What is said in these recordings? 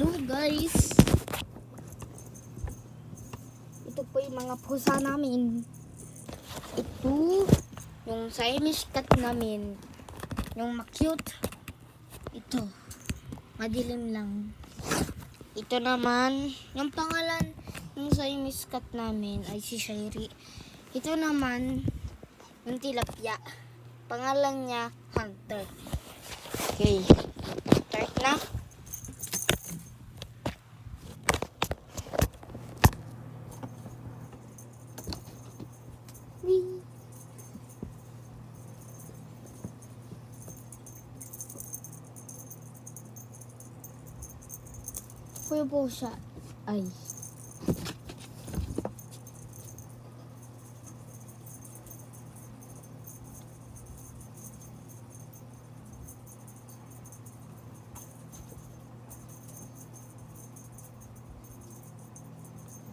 Hello guys, ito po yung mga pusa namin. Ito yung Siamese cat namin, yung cute. Ito madilim lang. Ito naman yung pangalan ng Siamese cat namin ay si Shairi. Ito naman yung tilapia, pangalan niya Hunter. Okay, start na. Kuya po siya ay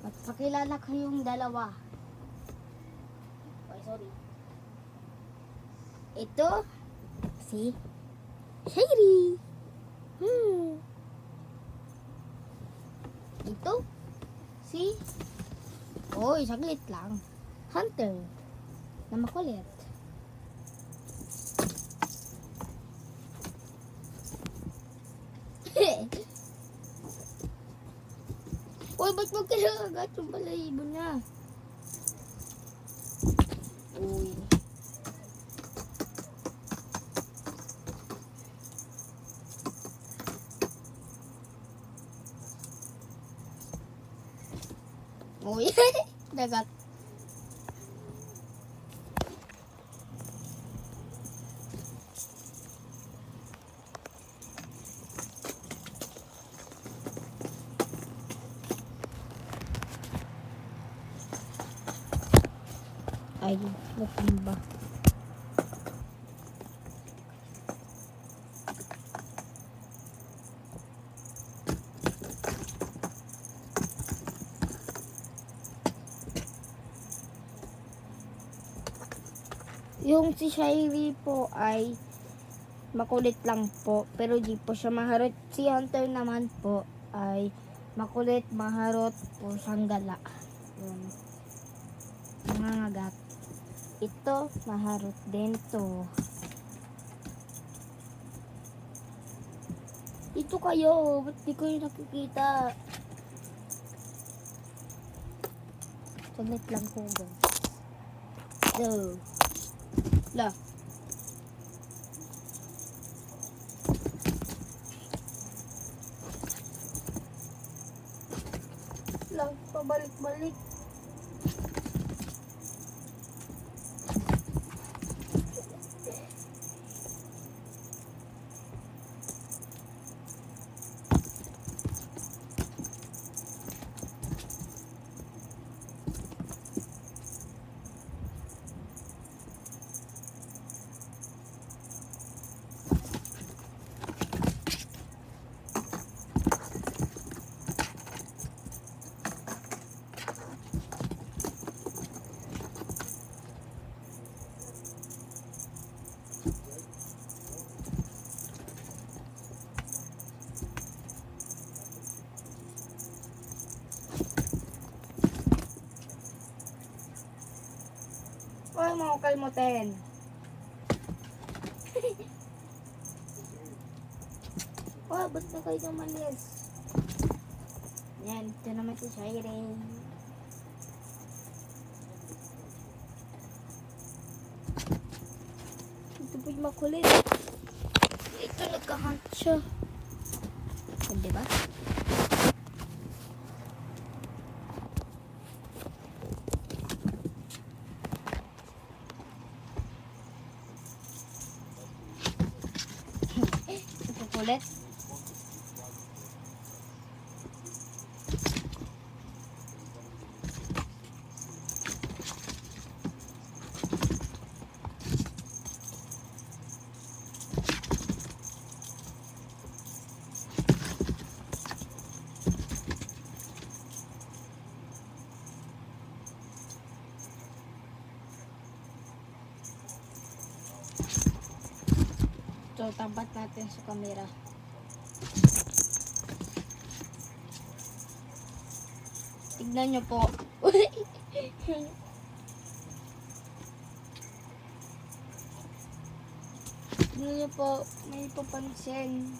magpakilala ko yung dalawa. Ay, sorry. Ito si Shairi. Ito si Oy, saglit lang. Hunter na makulit. Oy, ba't mo kinakagat yung balahibo niya? Uy. Uy, dagat. Ay, natumba. Yung si Shairi po ay makulit lang po, pero di po siya maharot. Si Hunter naman po ay makulit, maharot, po siyang gala. Yun. Nangangagat. Ito, maharot din to. Ito kayo, ba't di ko yung nakikita? Saglit lang po guys. So, la. Lang, pabalik-balik. Huwag mo kalmutin. Oh, ba't na kayo tumalis? Yan, ito naman si Shairi. Ito po yung makulit. Ito nagka-hunt siya. Diba? Kulit. So, tapat natin sa camera. Tignan nyo po. Tignan nyo po. May papansin.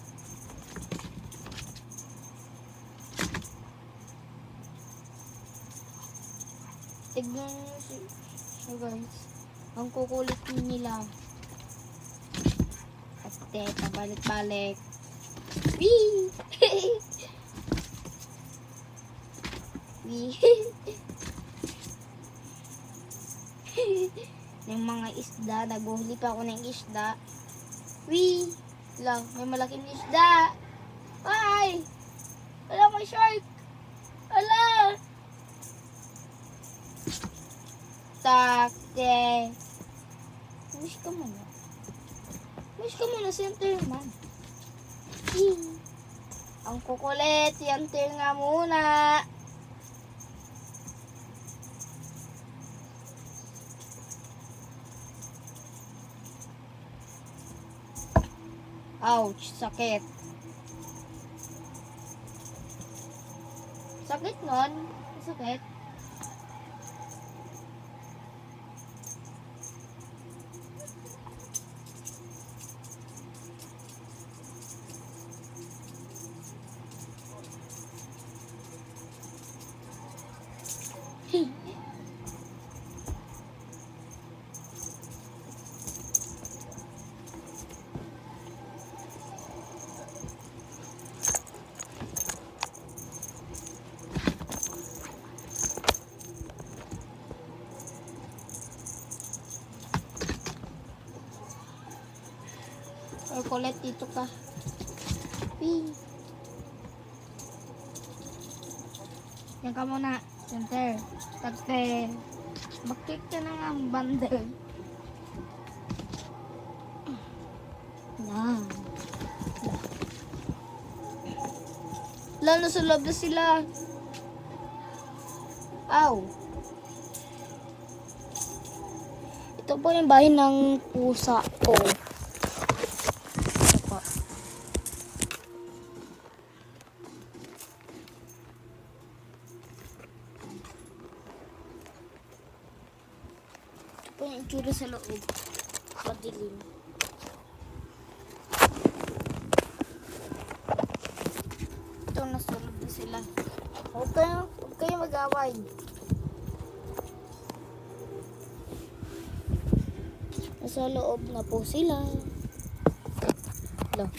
Tignan nyo so guys. Ang kukulit nila. Ate, pabalik-balik. Wee! Wee! Yung mga isda, nagbuhuli pa ako ng isda. Wee! Lang, may malaking isda. Ay! Wala, may shark! Wala! Takte! Wish ka muna. Wish ka muna, center man. Ang kukulit, center nga muna. Ouch, sakit. Sakit nun? Sakit? Or kulit dito ka. Wee. Yan ka muna. Center. Tagte. Bakit ka na nga ang bandel? Yan. Lalo sa loob na sila. Ow. Ito po yung bahay ng pusa ko. Ito po. Ito po yung itsura sa loob. Padilim. Ito, nasulog na sila. Huwag kayo mag-away. Nasa loob na po sila. Look.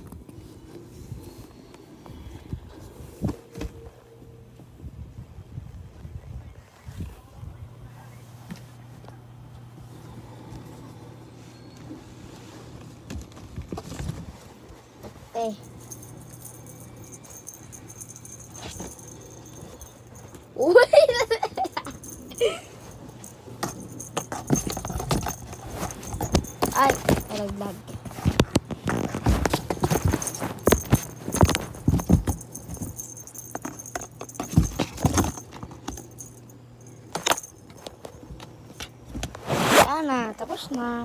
Uy! Ay, nalaglag. Yan na, tapos na.